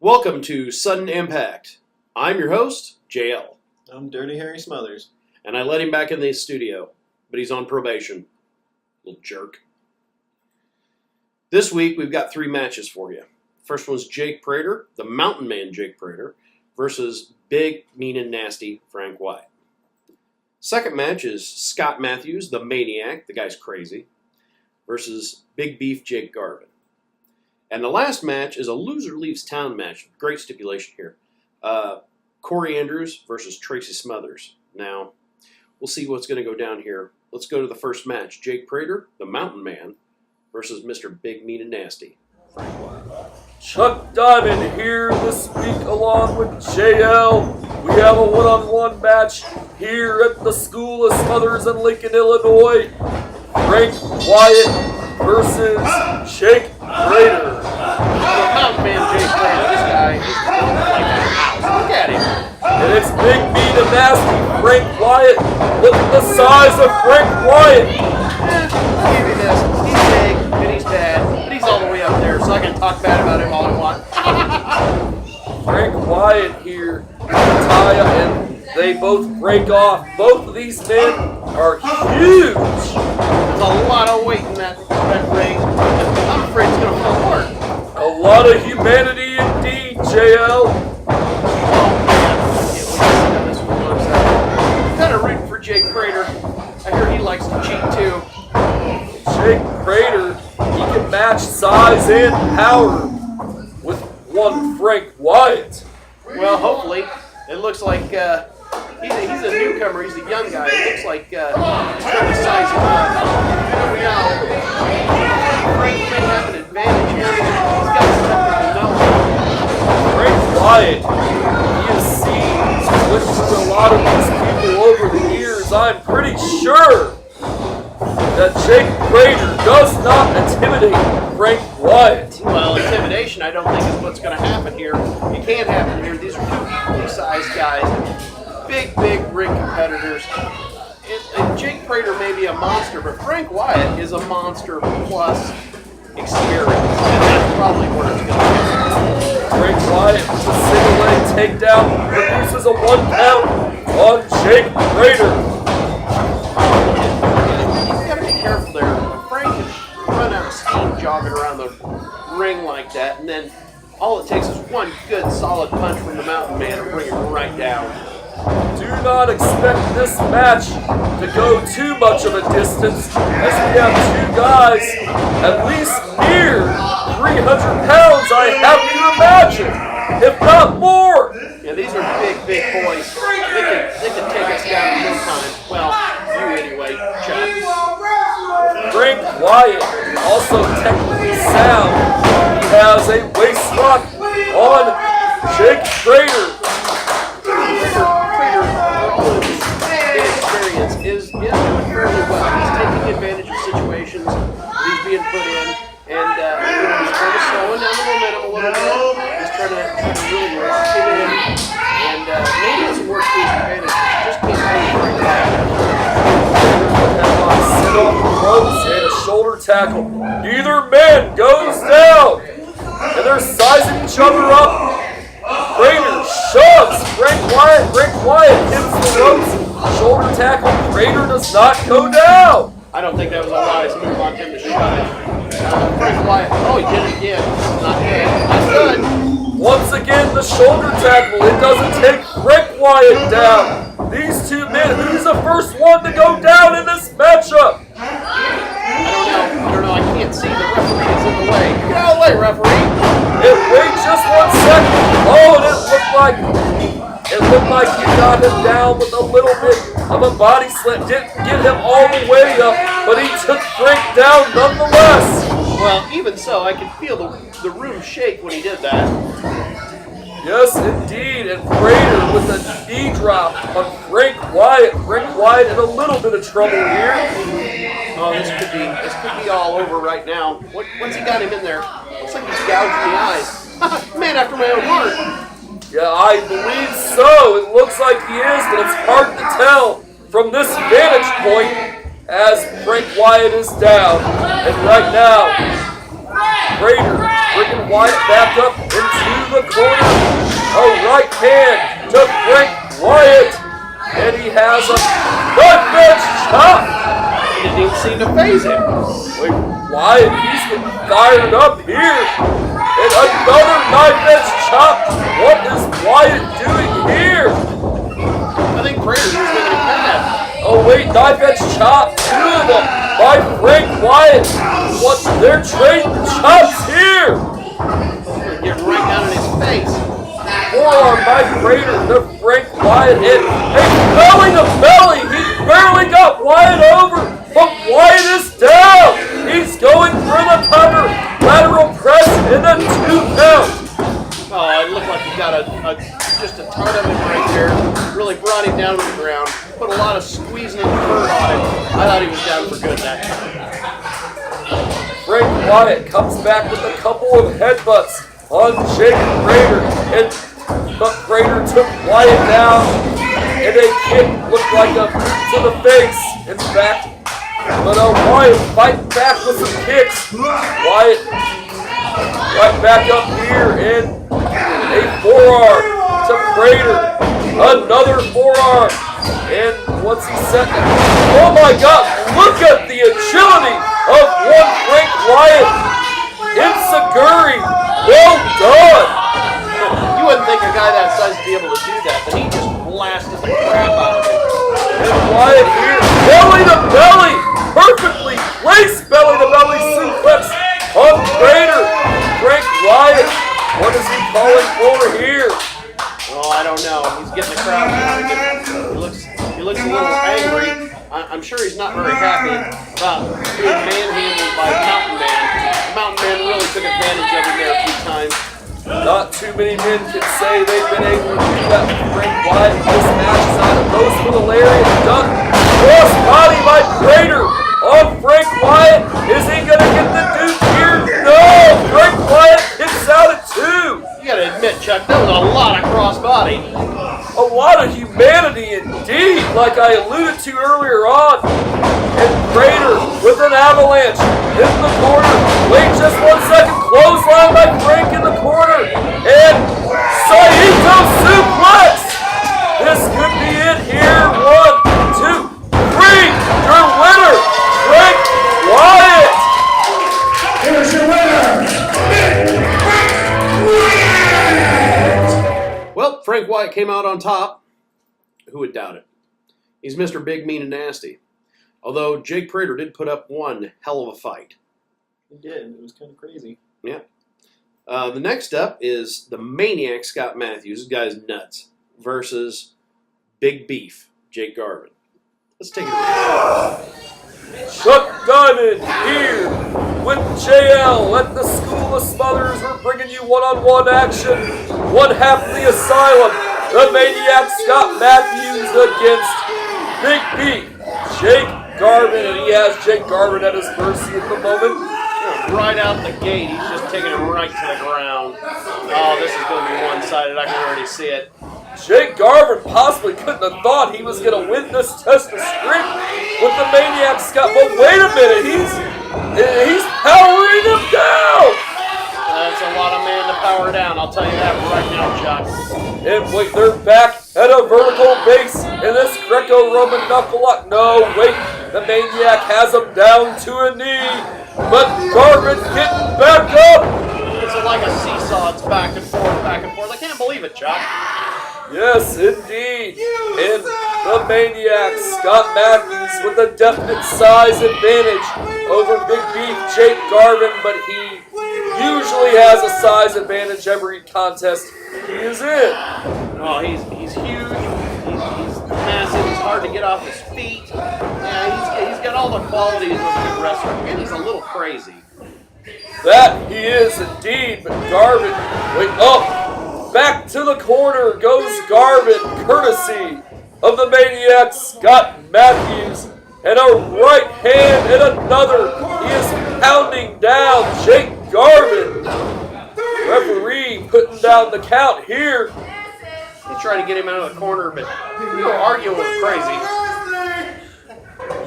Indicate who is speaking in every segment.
Speaker 1: Welcome to Sudden Impact. I'm your host, JL.
Speaker 2: I'm Dirty Harry Smothers.
Speaker 1: And I let him back in the studio, but he's on probation. Little jerk. This week, we've got 3 matches for you. First one's Jake Prater, the Mountain Man Jake Prater, versus Big, Mean, and Nasty Frank Wyatt. Second match is Scott Matthews, the Maniac, the guy's crazy, versus Big Beef Jake Garvin. And the last match is a loser leaves town match. Great stipulation here. Corey Andrews versus Tracy Smothers. Now, we'll see what's going to go down here. Let's go to the first match. Jake Prater, the Mountain Man, versus Mr. Big, Mean, and Nasty Frank Wyatt.
Speaker 3: Chuck Diamond here this week along with JL. We have a one-on-one match here at the School of Smothers in Lincoln, Illinois. Frank Wyatt versus Jake Prater.
Speaker 1: The Mountain Man Jake Prater, this guy is like a house. Look at him.
Speaker 3: And it's Big, Mean, and Nasty Frank Wyatt. Look at the size of Frank Wyatt.
Speaker 1: I'll give you this. He's big, and he's bad, but he's all the way up there, so I can talk bad about him all I want.
Speaker 3: Frank Wyatt here, Taya, and they both break off. Both of these men are huge.
Speaker 1: There's a lot of weight in that ring. I'm afraid it's going to fall apart.
Speaker 3: A lot of humanity indeed, JL.
Speaker 1: I'm kind of rooting for Jake Prater. I hear he likes to cheat too.
Speaker 3: Jake Prater, he can match size and power with one Frank Wyatt.
Speaker 1: Well, hopefully. It looks like he's a newcomer. He's a young guy. It looks like he's trying to size him up. You never know. Frank may have an advantage here. He's got stuff to know.
Speaker 3: Frank Wyatt, he has seen with a lot of these people over the years. I'm pretty sure that Jake Prater does not intimidate Frank Wyatt.
Speaker 1: Well, intimidation, I don't think is what's going to happen here. It can't happen here. These are two equally sized guys, big ring competitors. And Jake Prater may be a monster, but Frank Wyatt is a monster plus experience, and that's probably where it's going to go.
Speaker 3: Frank Wyatt with a single leg takedown produces a 1 count on Jake Prater.
Speaker 1: He's got to be careful there. Frank can run out of steam jogging around the ring like that, and then all it takes is one good solid punch from the Mountain Man to bring it right down.
Speaker 3: Do not expect this match to go too much of a distance, as we have 2 guys at least near 300 pounds, I have to imagine, if not more.
Speaker 1: Yeah, these are big boys. They can take us down in no time. Well, you anyway, Chuck.
Speaker 3: Frank Wyatt, also technically sound. He has a waist lock on Jake Prater.
Speaker 1: Prater, for all of his experience, is doing fairly well. He's taking advantage of situations that he's being put in, and he's kind of slowing down the momentum a little bit. He's trying to really lock it in, and maybe it's work to his advantage. Just can't pay for
Speaker 3: Sit off the ropes and a shoulder tackle. Neither man goes down, and they're sizing each other up. Prater shoves Frank Wyatt. Frank Wyatt hits the ropes. Shoulder tackle. Prater does not go down.
Speaker 1: I don't think that was a wise move on him to shove. Frank Wyatt. Oh, he did it again. Not good. Not good.
Speaker 3: Once again, the shoulder tackle. It doesn't take Frank Wyatt down. These 2 men, who's the first one to go down in this matchup?
Speaker 1: I don't know. I can't see. The referee is in the way. Get out of the way, referee.
Speaker 3: Wait just 1 second. Oh, it looked like he got him down with a little bit of a body slam. Didn't get him all the way up, but he took Frank down nonetheless.
Speaker 1: Well, even so, I could feel the room shake when he did that.
Speaker 3: Yes, indeed. And Prater with a knee drop on Frank Wyatt. Frank Wyatt in a little bit of trouble here.
Speaker 1: Oh, this could be all over right now. What's he got him in there? Looks like he's gouging the eyes. Man after my own heart.
Speaker 3: Yeah, I believe so. It looks like he is, but it's hard to tell from this vantage point as Frank Wyatt is down. And right now, Prater bringing Wyatt back up into the corner. A right hand to Frank Wyatt. And he has a knife edge chop.
Speaker 1: He didn't even seem to phase him.
Speaker 3: Wait, Wyatt, he's getting fired up here. And another knife edge chop. What is Wyatt doing here?
Speaker 1: I think Prater was making him mad.
Speaker 3: Oh wait, knife edge chop, 2 of them by Frank Wyatt. What? They're trading chops here.
Speaker 1: Get right down in his face.
Speaker 3: Forearm by Prater to Frank Wyatt. And a belly to belly. He barely got Wyatt over, but Wyatt is down. He's going for the cover. Lateral press in the 2 count.
Speaker 1: Oh, it looked like he got just a ton of him right there. Really brought him down to the ground. Put a lot of squeezing and hurt on him. I thought he was down for good that time.
Speaker 3: Frank Wyatt comes back with a couple of headbutts on Jake Prater. But Prater took Wyatt down. And a kick looked like a boot to the face, in fact. But Wyatt fighting back with some kicks. Wyatt right back up here and a forearm to Prater. Another forearm. And what's he set? Oh my God! Look at the agility of one Frank Wyatt. Enzuigiri. Well done.
Speaker 1: You wouldn't think a guy that size would be able to do that, but he just blasted the crap out of him.
Speaker 3: And Wyatt here, belly to belly, perfectly placed belly to belly suplex on Prater. Frank Wyatt, what is he calling for here?
Speaker 1: Oh, I don't know. He's getting the crowd going. He looks a little angry. I'm sure he's not very happy about being manhandled by Mountain Man. The Mountain Man really took advantage of him there a few times.
Speaker 3: Not too many men can say they've been able to do that with Frank Wyatt. This match is out of goes for the lariat duck. Cross body by Prater on Frank Wyatt. Is he going to get the Duke here? No! Frank Wyatt kicks out at 2.
Speaker 1: You gotta admit, Chuck, that was a lot of crossbody.
Speaker 3: A lot of humanity indeed, like I alluded to earlier on. And Prater with an avalanche in the corner. Wait just 1 second. Clothesline by Frank in the corner. And Saito suplex. This could be it here. 1, 2, 3. Your winner, Frank Wyatt.
Speaker 4: Here's your winner.
Speaker 1: Well, Frank Wyatt came out on top. Who would doubt it? He's Mr. Big, Mean, and Nasty. Although Jake Prater did put up one hell of a fight.
Speaker 2: He did. It was kind of crazy.
Speaker 1: Yeah. The next up is the Maniac Scott Matthews, this guy's nuts, versus Big Beef Jake Garvin. Let's take it away.
Speaker 3: Chuck Diamond here with JL at the School of Smothers. We're bringing you one-on-one action. One half of the Asylum, the Maniac Scott Matthews against Big Beef Jake Garvin, and he has Jake Garvin at his mercy at the moment.
Speaker 1: Right out the gate, he's just taking him right to the ground. Oh, this is going to be one-sided. I can already see it.
Speaker 3: Jake Garvin possibly couldn't have thought he was going to win this test of strength with the Maniac Scott. But wait a minute, he's powering him down.
Speaker 1: That's a lot of man to power down, I'll tell you that right now, Chuck.
Speaker 3: And wait, they're back at a vertical base in this Greco-Roman knuckle lock. No, wait, the Maniac has him down to a knee. But Garvin getting back up.
Speaker 1: It's like a seesaw. It's back and forth, back and forth. I can't believe it, Chuck.
Speaker 3: Yes, indeed. And the Maniac, Scott Matthews, with a definite size advantage over Big Beef Jake Garvin, but he usually has a size advantage every contest he is in.
Speaker 1: Oh, he's huge. He's massive. He's hard to get off his feet. Yeah, he's got all the qualities of a good wrestler. And he's a little crazy.
Speaker 3: That he is indeed, but Garvin, wait, oh, back to the corner goes Garvin, courtesy of the Maniac Scott Matthews, and a right hand and another. He is pounding down Jake Garvin. Referee putting down the count here.
Speaker 1: He tried to get him out of the corner, but you were arguing with crazy.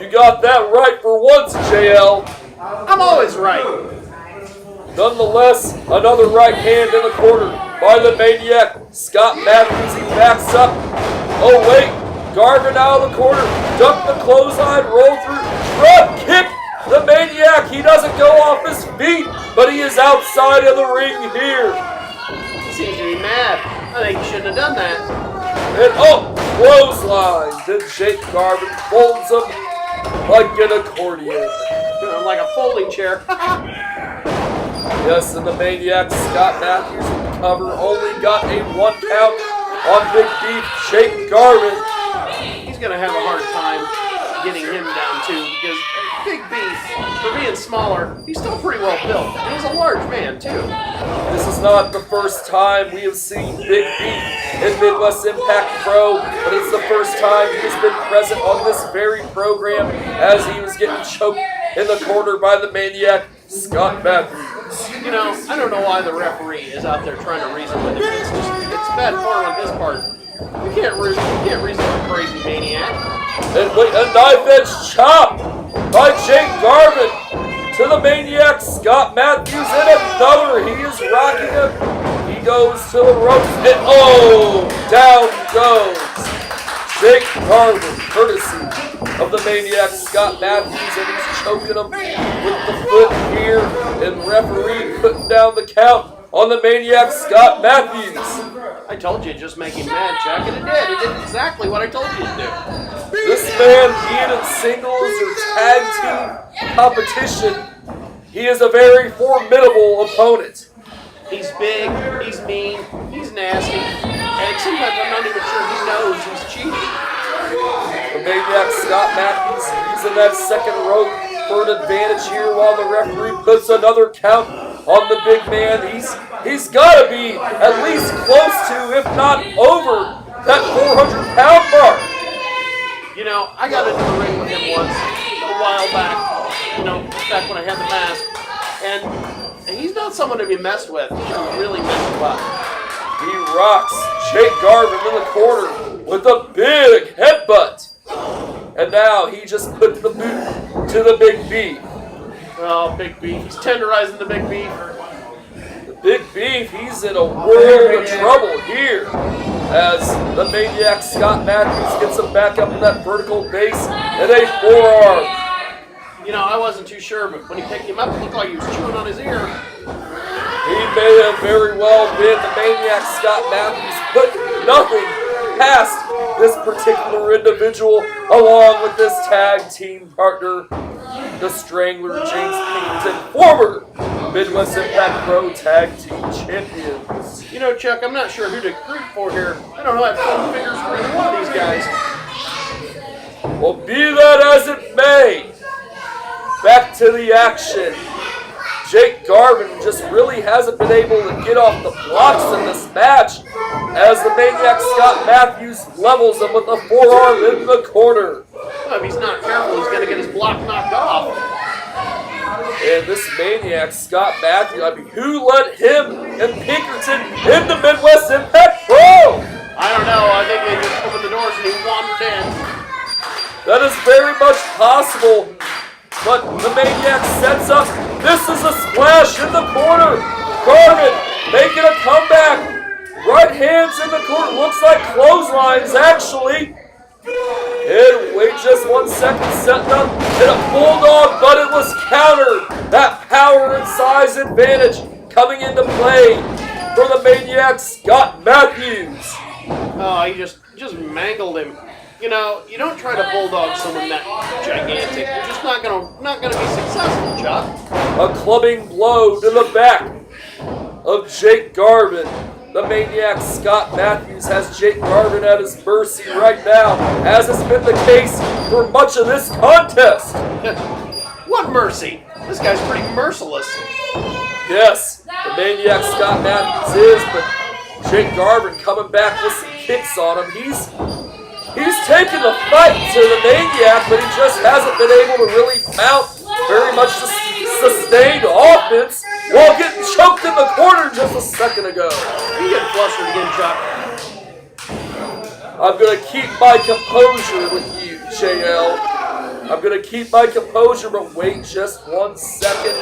Speaker 3: You got that right for once, JL.
Speaker 1: I'm always right.
Speaker 3: Nonetheless, another right hand in the corner. by the Maniac. Scott Matthews, he backs up. Oh wait, Garvin out of the corner. Duck the clothesline, roll through. Drop kick. The Maniac, he doesn't go off his feet, but he is outside of the ring here.
Speaker 1: He seems to be mad. I think he shouldn't have done that.
Speaker 3: And clothesline. Then Jake Garvin folds him like an accordion.
Speaker 1: Like a folding chair.
Speaker 3: Yes, and the Maniac, Scott Matthews, in the cover, only got a 1 count on Big Beef, Jake Garvin.
Speaker 1: He's going to have a hard time getting him down too, because Big Beef, for being smaller, he's still pretty well built. And he's a large man too.
Speaker 3: This is not the first time we have seen Big Beef in Midwest Impact Pro, but it's the first time he has been present on this very program as he was getting choked in the corner by the Maniac, Scott Matthews.
Speaker 1: You know, I don't know why the referee is out there trying to reason with him. It's bad form on his part. You can't reason with a crazy Maniac.
Speaker 3: And wait, a knife edge chop by Jake Garvin to the Maniac, Scott Matthews, and another. He is rocking him. He goes to the ropes, and down goes Jake Garvin, courtesy of the Maniac, Scott Matthews, and he's choking him with the foot here, and referee putting down the count on the Maniac, Scott Matthews.
Speaker 1: I told you, just make him mad, Chuck, and it did. It did exactly what I told you to do.
Speaker 3: This man, being in singles or tag team competition, he is a very formidable opponent.
Speaker 1: He's big, he's mean, he's nasty, and sometimes I'm not even sure he knows he's cheating.
Speaker 3: The Maniac, Scott Matthews, using that second rope for an advantage here while the referee puts another count on the big man. He's got to be at least close to, if not over, that 400-pound mark.
Speaker 1: You know, I got into the ring with him once, a while back, back when I had the mask, and he's not someone to be messed with. He can really mess you up.
Speaker 3: He rocks Jake Garvin in the corner with a big headbutt. And now he just put the boot to the Big Beef.
Speaker 1: Oh, Big Beef. He's tenderizing the Big Beef.
Speaker 3: The Big Beef, he's in a world of trouble here as the Maniac, Scott Matthews, gets him back up in that vertical base and a forearm.
Speaker 1: You know, I wasn't too sure, but when he picked him up, it looked like he was chewing on his ear.
Speaker 3: He may have very well been the Maniac, Scott Matthews, but nothing past this particular individual, along with this tag team partner, the Strangler, James Pennington, former Midwest Impact Pro Tag Team Champions.
Speaker 1: You know, Chuck, I'm not sure who to root for here. I don't have full fingers for either one of these guys.
Speaker 3: Well, be that as it may, back to the action. Jake Garvin just really hasn't been able to get off the blocks in this match as the Maniac Scott Matthews levels him with a forearm in the corner.
Speaker 1: Well, if he's not careful, he's going to get his block knocked off.
Speaker 3: And this Maniac Scott Matthews, who let him and Pinkerton into Midwest Impact Pro?
Speaker 1: I don't know. I think they just opened the doors and he wandered in.
Speaker 3: That is very much possible. But the Maniac sets up. This is a splash in the corner. Garvin making a comeback. Right hands in the corner. Looks like clotheslines, actually. And wait just 1 second. Setting up in a bulldog, but it was countered. That power and size advantage coming into play for the Maniac Scott Matthews.
Speaker 1: Oh, he just mangled him. You know, you don't try to bulldog someone that gigantic. You're just not gonna be successful, Chuck.
Speaker 3: A clubbing blow to the back of Jake Garvin. The Maniac Scott Matthews has Jake Garvin at his mercy right now, as has been the case for much of this contest.
Speaker 1: What mercy? This guy's pretty merciless.
Speaker 3: Yes, the Maniac Scott Matthews is, but Jake Garvin coming back with some kicks on him. He's taken the fight to the Maniac, but he just hasn't been able to really mount very much sustained offense while getting choked in the corner just a second ago.
Speaker 1: You getting flustered again, Chuck.
Speaker 3: I'm going to keep my composure with you, JL. I'm going to keep my composure, but wait just 1 second.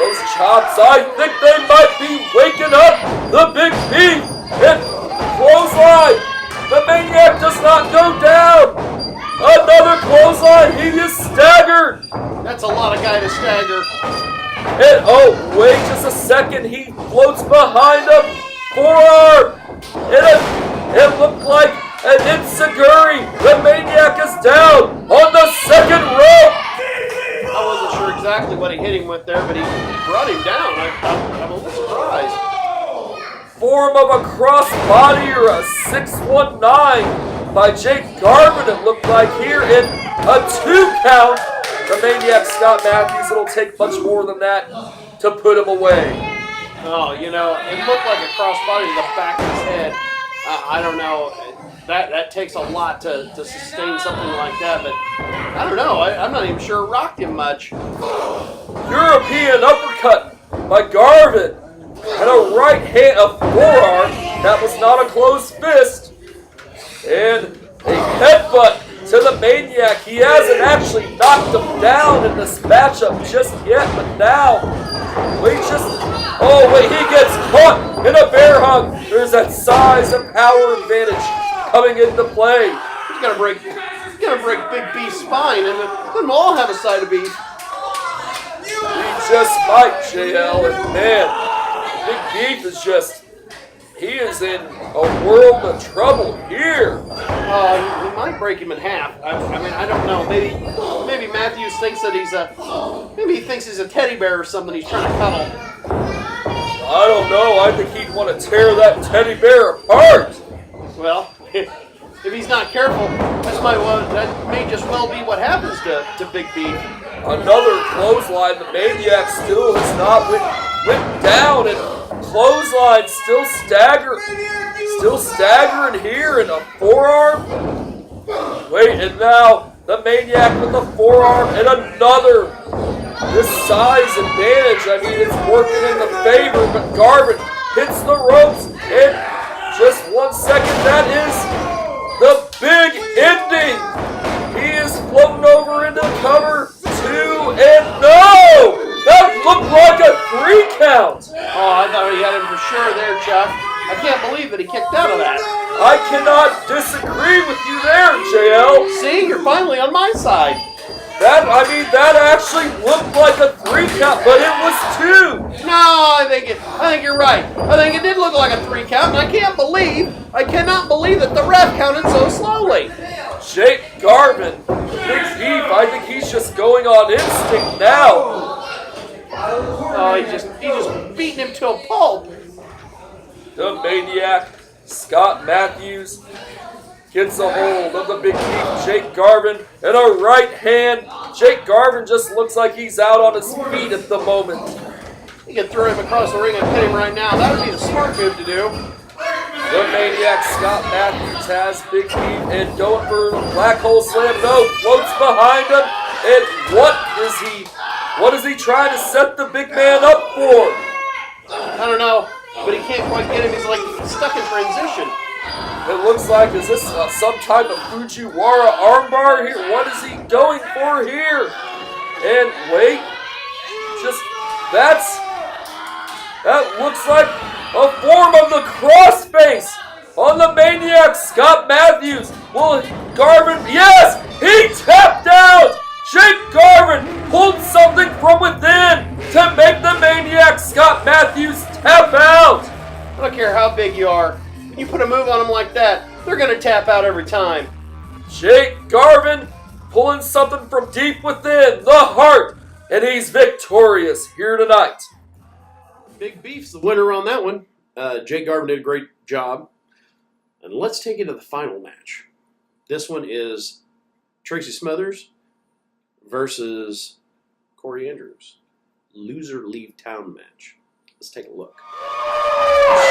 Speaker 3: Those chops, I think they might be waking up the Big second, he floats behind him. Forearm! It looked like an Enziguri. The Maniac is down on the second rope.
Speaker 1: I wasn't sure exactly what he hit him with there, but he brought him down. I'm a little surprised.
Speaker 3: Form of a crossbody or a 619 by Jake Garvin, it looked like here in a 2 count. The Maniac Scott Matthews, it'll take much more than that to put him away.
Speaker 1: Oh, you know, it looked like a crossbody to the back of his head. I don't know. That takes a lot to sustain something like that, but I don't know. I'm not even sure it rocked him much.
Speaker 3: European uppercut by Garvin. And a right hand, a forearm. That was not a closed fist. And a headbutt to the Maniac. He hasn't actually knocked him down in this matchup just yet, but now, he gets caught in a bear hug. There's that size and power advantage coming into play.
Speaker 1: He's gonna break Big B's spine, and then we'll all have a side of beef.
Speaker 3: He just might, JL, and man, Big Beef is he is in a world of trouble here.
Speaker 1: He might break him in half. I mean, I don't know. Maybe Matthews thinks that maybe he thinks he's a teddy bear or something he's trying to cuddle.
Speaker 3: I don't know. I think he'd want to tear that teddy bear apart.
Speaker 1: Well, if he's not careful, that may just well be what happens to Big Beef.
Speaker 3: Another clothesline. The Maniac still has not went down, and clothesline still staggering here in a forearm. And now the Maniac with the forearm and another. This size advantage, I mean, it's working in the favor, but Garvin hits the ropes, and just 1 second, that is the big ending. He is floating over into cover 2, and no! That looked like a 3 count.
Speaker 1: Oh, I thought he had him for sure there, Chuck. I can't believe that he kicked out of that.
Speaker 3: I cannot disagree with you there, JL.
Speaker 1: See, you're finally on my side.
Speaker 3: That actually looked like a 3 count, but it was 2.
Speaker 1: No, I think you're right. I think it did look like a 3 count, and I cannot believe that the ref counted so slowly.
Speaker 3: Jake Garvin, Big Beef, I think he's just going on instinct now.
Speaker 1: Oh, he just beating him to a pulp.
Speaker 3: The Maniac, Scott Matthews, gets a hold of the Big Beef, Jake Garvin, and a right hand. Jake Garvin just looks like he's out on his feet at the moment.
Speaker 1: You could throw him across the ring and pin him right now. That would be the smart move to do.
Speaker 3: The Maniac, Scott Matthews, has Big Beef and going for Black Hole Slam. No, floats behind him. And what is he trying to set the big man up for?
Speaker 1: I don't know, but he can't quite get him. He's like stuck in transition.
Speaker 3: It looks like, is this some type of Fujiwara armbar here? What is he going for here? And wait, that looks like a form of the crossface on the Maniac, Scott Matthews. Will Garvin, yes, he tapped out. Jake Garvin pulled something from within to make the Maniac, Scott Matthews, tap out.
Speaker 1: I don't care how big you are. You put a move on them like that, they're going to tap out every time.
Speaker 3: Jake Garvin pulling something from deep within the heart, and he's victorious here tonight.
Speaker 1: Big Beef's the winner on that one. Jake Garvin did a great job. And let's take it to the final match. This one is Tracy Smothers versus Corey Andrews. Loser leave town match. Let's take a look.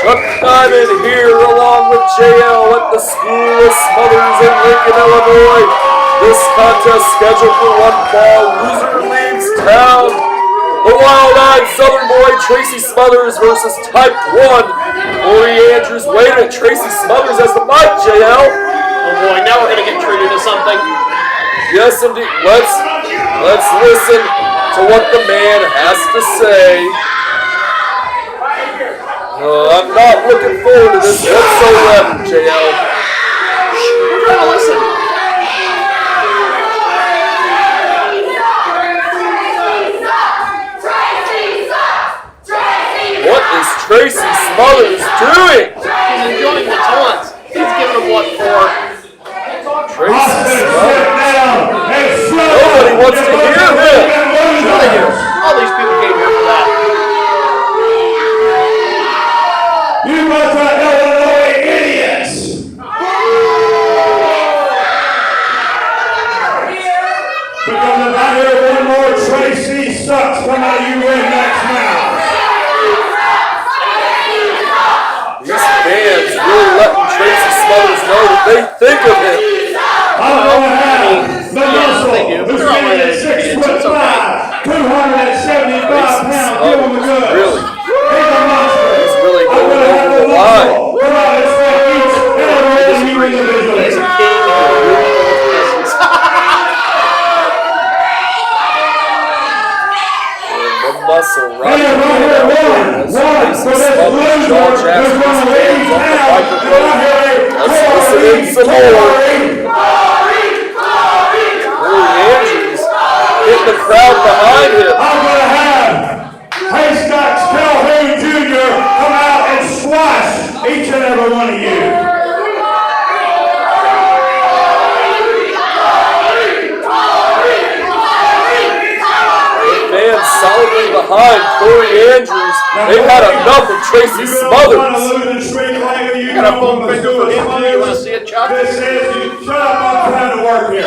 Speaker 3: Chuck Diamond here along with JL at the School of Smothers in Lincoln, Illinois. This contest scheduled for 1 fall. Loser leaves town. The wild-eyed Southern boy Tracy Smothers versus Type 1 Corey Andrews. Wait a minute, Tracy Smothers has the mic, JL.
Speaker 1: Oh boy, now we're going to get treated to something.
Speaker 3: Yes, indeed. Let's listen to what the man has to say. I'm not looking forward to this whatsoever, JL.
Speaker 1: We're trying to listen.
Speaker 3: Tracy Smothers doing?
Speaker 1: He's enjoying the taunts. He's giving them what for?
Speaker 3: Tracy
Speaker 4: Austin, sit
Speaker 3: Smothers.
Speaker 4: down and shut
Speaker 3: Nobody
Speaker 4: up.
Speaker 3: wants to hear him.
Speaker 1: All these people came here for that.
Speaker 4: You bunch of Illinois idiots. Because if I hear one more Tracy sucks come out of you rednecks now.
Speaker 3: These fans really letting Tracy Smothers know that they think of him.
Speaker 4: I'm going to have the muscle
Speaker 1: they do.
Speaker 4: who's
Speaker 1: They're all
Speaker 4: standing at
Speaker 1: idiots.
Speaker 4: 6'5", 275 pounds. Give him a good.
Speaker 3: Really?
Speaker 4: He's a monster.
Speaker 3: He's really
Speaker 4: I'm
Speaker 3: going
Speaker 4: going to have
Speaker 3: over
Speaker 4: the
Speaker 3: the line.
Speaker 4: muscle. Come on, let's make each and every one of you individually.
Speaker 1: He's a king of the peasants.
Speaker 3: The muscle right
Speaker 4: Hey, right here, one for this loser
Speaker 3: John
Speaker 4: who's
Speaker 3: Jackson's
Speaker 4: going to leave
Speaker 3: fans on the
Speaker 4: town.
Speaker 3: microphone.
Speaker 4: And I hear a
Speaker 3: Let's listen in some more. Corey Andrews getting the crowd behind him.
Speaker 4: I'm going to have Haystacks Calhoun Jr. come out and squash each and every one of you.
Speaker 3: Fans solidly behind Corey Andrews. They've had enough of Tracy Smothers.
Speaker 4: You
Speaker 1: Got a phone finger for him too. You want to see it, Chuck?
Speaker 4: This is, you shut up, I'm trying to work here.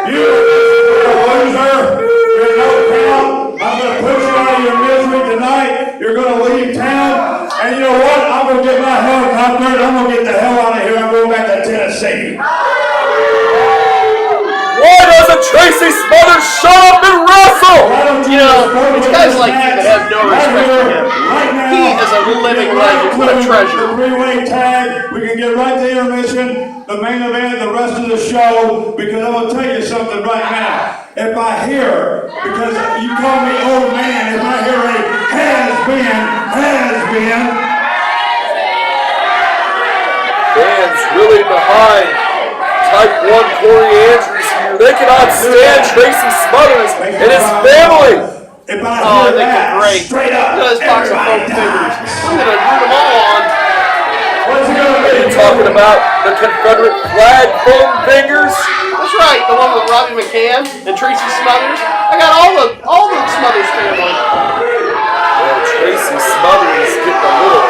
Speaker 4: You loser, you're no count. I'm going to put you out of your misery tonight. You're going to leave town. And you know what? I'm going to get my helicopter and I'm going to get the hell out of here. I'm going back to Tennessee.
Speaker 3: Why doesn't Tracy Smothers shut up and wrestle?
Speaker 1: You know, it's guys like you that have no respect for him. He is a living legend. What a treasure.
Speaker 4: Three-way tag. We can get right to intermission. The main event, the rest of the show. Because I'm going to tell you something right now. If I hear, because you call me old man, if I hear a has been.
Speaker 3: Fans really behind Type 1 Corey Andrews here. They cannot stand Tracy Smothers and his family.
Speaker 4: If I
Speaker 1: Oh,
Speaker 4: hear
Speaker 1: they
Speaker 4: that,
Speaker 1: look great.
Speaker 4: straight up,
Speaker 1: Look at this box of foam
Speaker 4: everybody
Speaker 1: fingers.
Speaker 4: dies.
Speaker 1: I'm going to root them all on.
Speaker 4: What's it gonna be?
Speaker 3: You're talking about the Confederate flag foam fingers?
Speaker 1: That's right, the one with Robbie McCann and Tracy Smothers. I got all the Smothers family.
Speaker 3: Well, Tracy Smothers getting a little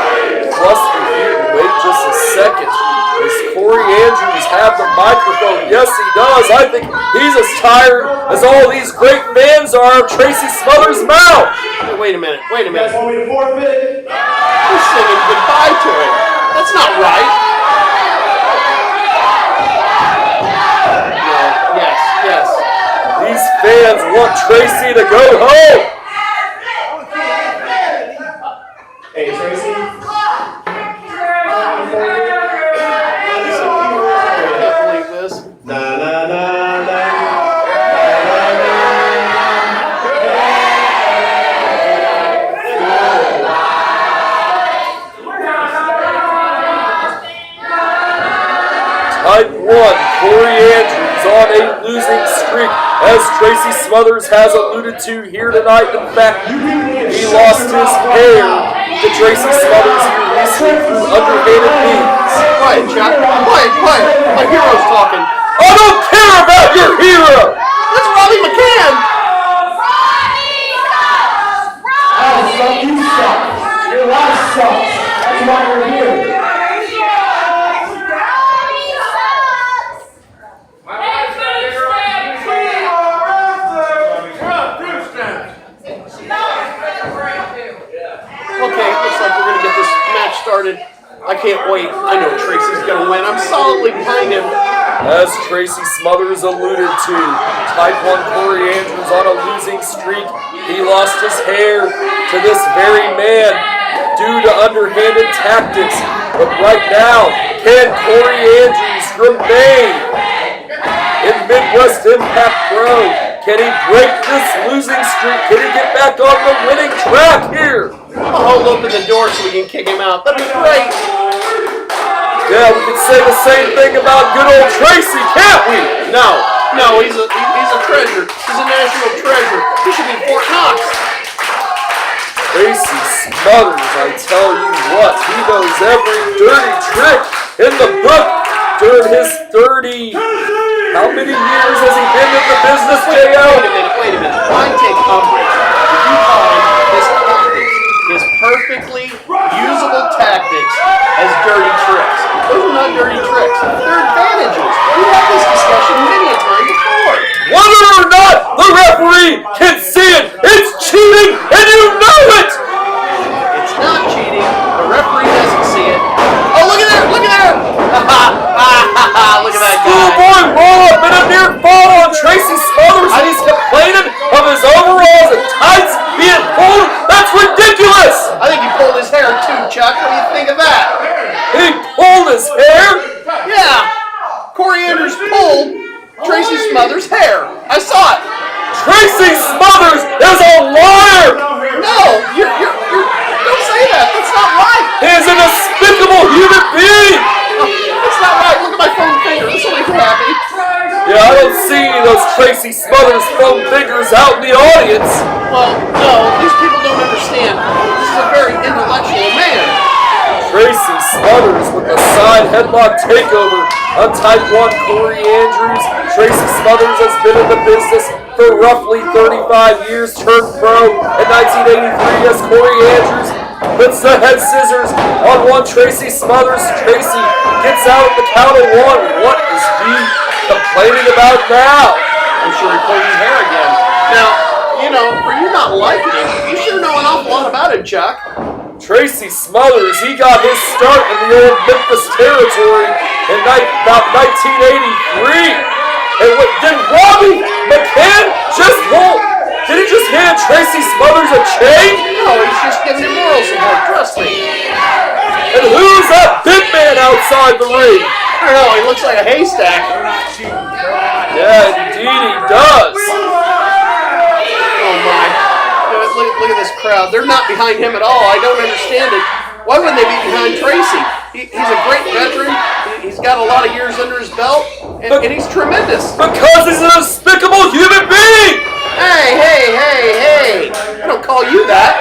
Speaker 3: flustered here. Wait just a second. Does Corey Andrews have the microphone? Yes, he does. I think he's as tired as all these great fans are of Tracy Smothers' mouth.
Speaker 1: Hey, wait a minute.
Speaker 4: You guys want me to forfeit?
Speaker 1: We're singing goodbye to him. That's not right. No, yes.
Speaker 3: These fans want Tracy to go home.
Speaker 4: Hey, Tracy.
Speaker 1: I can't believe this.
Speaker 4: Na na na na.
Speaker 3: Type 1, Corey Andrews on a losing streak, as Tracy Smothers has alluded to here tonight. In fact, he lost his hair to Tracy Smothers here recently through underhanded means.
Speaker 1: Quiet, Chuck. Quiet. My hero's talking.
Speaker 3: I don't care about your hero!
Speaker 1: That's Robbie McCann.
Speaker 4: You suck. Your life sucks. That's why we're here.
Speaker 1: Okay, looks like we're going to get this match started. I can't wait. I know Tracy's going to win. I'm solidly behind him.
Speaker 3: As Tracy Smothers alluded to, Type 1 Corey Andrews on a losing streak. He lost his hair to this very man due to underhanded tactics. But right now, can Corey Andrews remain in Midwest Impact Pro? Can he break this losing streak? Can he get back on the winning track here?
Speaker 1: I'll hold open the door so we can kick him out. That'd be great.
Speaker 3: Yeah, we can say the same thing about good old Tracy, can't we?
Speaker 1: No, he's a treasure. He's a national treasure. He should be in Fort Knox.
Speaker 3: Tracy Smothers, I tell you what, he knows every dirty trick in the book during his 30. How many years has he been in the business, J.O.?
Speaker 1: Wait a minute. I take umbrage if you call his tactics, his perfectly usable tactics, as dirty tricks. Those are not dirty tricks. They're advantages. We had this discussion many a time before.
Speaker 3: Whether or not the referee can see it, it's cheating, and you know it!
Speaker 1: It's not cheating. The referee doesn't see it. Oh, look at there! Look at there! Look at that guy.
Speaker 3: Schoolboy roll-up and a near fall on Tracy Smothers, and he's complaining of his overalls and tights being pulled. That's ridiculous!
Speaker 1: I think he pulled his hair too, Chuck. What do you think of that?
Speaker 3: He pulled his hair?
Speaker 1: Yeah. Corey Andrews pulled Tracy Smothers' hair. I saw it.
Speaker 3: Tracy Smothers is a liar!
Speaker 1: No, you're don't say that. That's not right.
Speaker 3: He is a despicable human being!
Speaker 1: That's not right. Look at my foam finger. This will make you happy.
Speaker 3: Yeah, I don't see those Tracy Smothers foam fingers out in the audience.
Speaker 1: Well, no, these people don't understand. This is a very intellectual man.
Speaker 3: Tracy Smothers with the side headlock takeover on Type 1 Corey Andrews. Tracy Smothers has been in the business for roughly 35 years, turned pro in 1983 as Corey Andrews puts the head scissors on one Tracy Smothers. Tracy gets out at the count of one. What is he complaining about now?
Speaker 1: I'm sure he pulled his hair again. Now, you know, for you not liking him, you sure know an awful lot about it, Chuck.
Speaker 3: Tracy Smothers, he got his start in the old Memphis territory in about 1983. And what, did Robbie McCann did he just hand Tracy Smothers a chain?
Speaker 1: No, he's just giving him moral support, trust me.
Speaker 3: And who's that big man outside the ring?
Speaker 1: I don't know, he looks like a haystack.
Speaker 3: Yeah, indeed he does.
Speaker 1: Oh my. Look at this crowd. They're not behind him at all. I don't understand it. Why wouldn't they be behind Tracy? He's a great veteran. He's got a lot of years under his belt, and he's tremendous.
Speaker 3: Because he's a despicable human being!
Speaker 1: Hey! I don't call you that.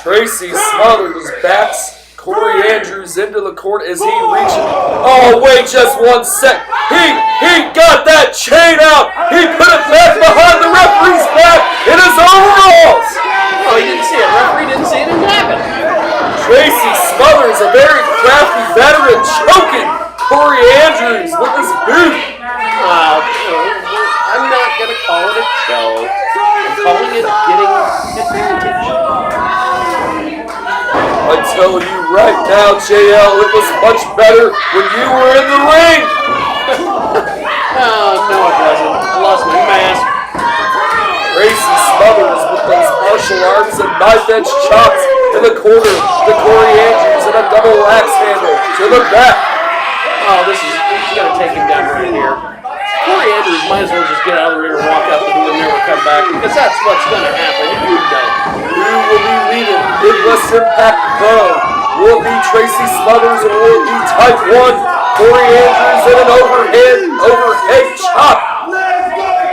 Speaker 3: Tracy Smothers backs Corey Andrews into the court as he reaches. Oh, wait just 1 sec. He got that chain out. He put it back behind the referee's back in his overalls.
Speaker 1: Oh, he didn't see it. Referee didn't see it. It didn't happen.
Speaker 3: Tracy Smothers, a very crafty veteran, choking Corey Andrews with his boot.
Speaker 1: I'm not going to call it a show. I'm calling it getting advantage.
Speaker 3: I tell you right now, JL, it was much better when you were in the ring.
Speaker 1: No, it wasn't. I lost my mask.
Speaker 3: Tracy Smothers with those martial arts and knife edge chops in the corner to Corey Andrews and a double axe handle to the back.
Speaker 1: Oh, he's going to take him down right here. Corey Andrews might as well just get out of the ring and walk out the door and never come back, because that's what's going to happen. You know.
Speaker 3: Who will be leading Midwest Impact Pro? Will it be Tracy Smothers or will it be Type 1 Corey Andrews in an overhead chop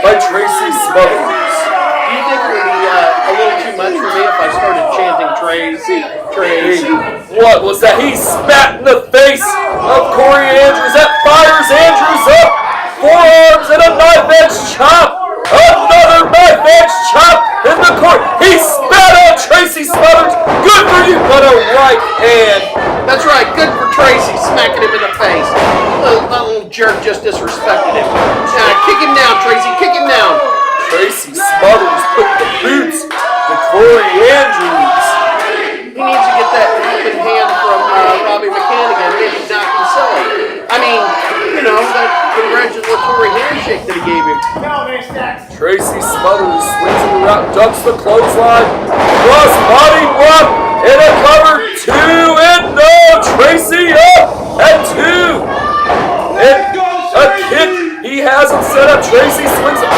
Speaker 3: by Tracy Smothers?
Speaker 1: Do you think it would be a little too much for me if I started chanting Tracy?
Speaker 3: What was that? He spat in the face of Corey Andrews. That fires Andrews up. Forearms and a knife edge chop. Another knife edge chop in the court. He spat on Tracy Smothers. Good for you, but a right hand.
Speaker 1: That's right, good for Tracy, smacking him in the face. That little jerk just disrespected him. Kick him down, Tracy, kick him down.
Speaker 3: Tracy Smothers put the boots to Corey Andrews.
Speaker 1: He needs to get that helping hand from Robbie McCann again. Maybe knock him silly. I mean, you know, that congratulatory handshake that he gave him.
Speaker 3: Tracy Smothers swings it around, ducks the clothesline, cross body block, and a cover 2, and no, Tracy up at 2. And a kick he hasn't set up. Tracy swings a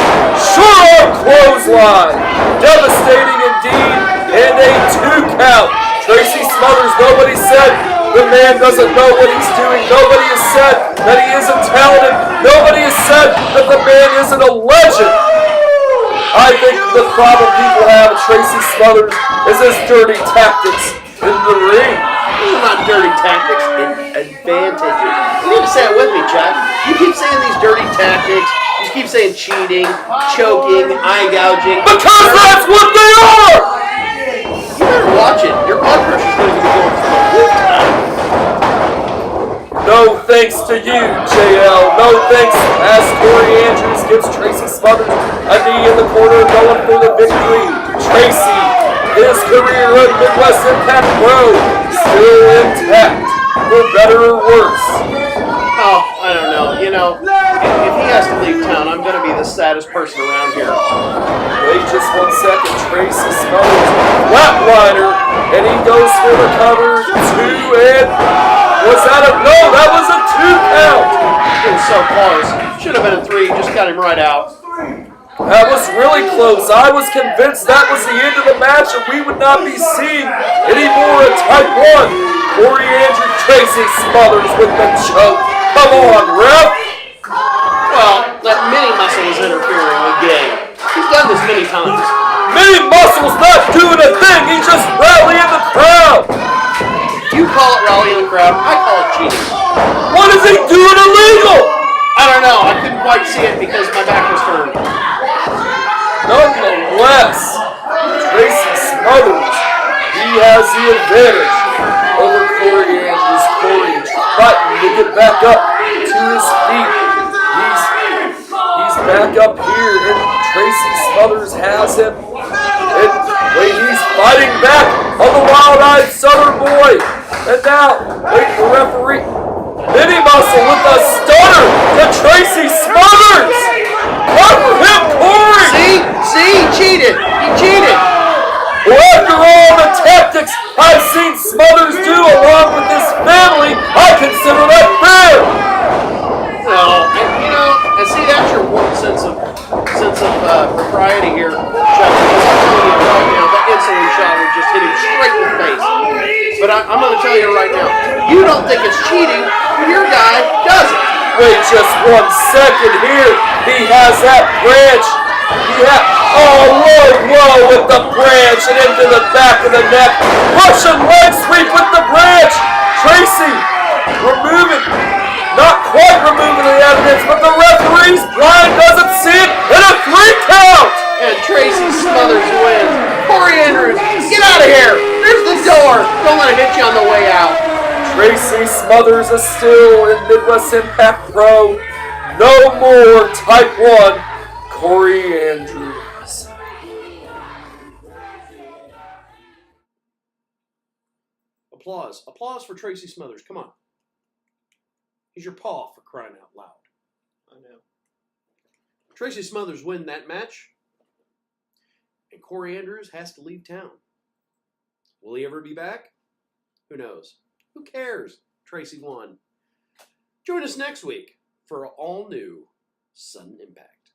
Speaker 3: short arm clothesline. Devastating indeed, and a 2 count. Tracy Smothers, nobody said the man doesn't know what he's doing. Nobody has said that he isn't talented. Nobody has said that the man isn't a legend. I think the problem people have with Tracy Smothers is his dirty tactics in the ring.
Speaker 1: These are not dirty tactics, advantages. You need to say it with me, Chuck. You keep saying these dirty tactics. You keep saying cheating, choking, eye gouging.
Speaker 3: Because that's what they are!
Speaker 1: You better watch it. Your blood pressure's going to be going through the roof tonight.
Speaker 3: No thanks to you, JL. No thanks as Corey Andrews gives Tracy Smothers a knee in the corner going for the victory. Tracy, his career at Midwest Impact Pro, still intact, for better or worse.
Speaker 1: Oh, I don't know. You know, if he has to leave town, I'm going to be the saddest person around here.
Speaker 3: Wait just 1 second. Tracy Smothers, flatliner, and he goes for the cover. 2 and... Was that a... No, that was a 2 count.
Speaker 1: It was so close. Should have been a 3. Just got him right out.
Speaker 3: That was really close. I was convinced that was the end of the match and we would not be seeing any more of Type 1. Corey Andrews, Tracy Smothers with the choke. Come on, ref.
Speaker 1: Well, that mini muscle was interfering again. He's done this many times.
Speaker 3: Mini Muscle's not doing a thing. He's just rallying the crowd.
Speaker 1: You call it rallying the crowd. I call it cheating.
Speaker 3: What is he doing illegal?
Speaker 1: I don't know. I couldn't quite see it because my back was turned.
Speaker 3: Nonetheless, Tracy Smothers, he has the advantage over Corey Andrews. Corey fighting to get back up to his feet. He's back up here, and Tracy Smothers has him. And wait, he's fighting back on the wild-eyed Southern boy. And now, wait, the referee, Mini Muscle with a stunner to Tracy Smothers. Cover him, Corey.
Speaker 1: See, he cheated. He cheated.
Speaker 3: Well, after all the tactics I've seen Smothers do along with his family, I consider that fair.
Speaker 1: No, and see, that's your one sense of propriety here, Chuck. Because I'm telling you right now, that insulin shot would just hit him straight in the face. But I'm going to tell you right now, you don't think it's cheating, but your guy doesn't.
Speaker 3: Wait just 1 second here. He has that branch. Whoa, with the branch and into the back of the neck. Russian leg sweep with the branch. Tracy not quite removing the evidence, but the referee's blind doesn't see it, and a 3 count.
Speaker 1: And Tracy Smothers wins. Corey Andrews, get out of here. There's the door. Don't let it hit you on the way out.
Speaker 3: Tracy Smothers is still in Midwest Impact Pro. No more Type 1 Corey Andrews.
Speaker 1: Applause for Tracy Smothers. Come on. He's your paw, for crying out loud.
Speaker 2: I know.
Speaker 1: Tracy Smothers win that match, and Corey Andrews has to leave town. Will he ever be back? Who knows? Who cares? Tracy won. Join us next week for an all-new Sudden Impact.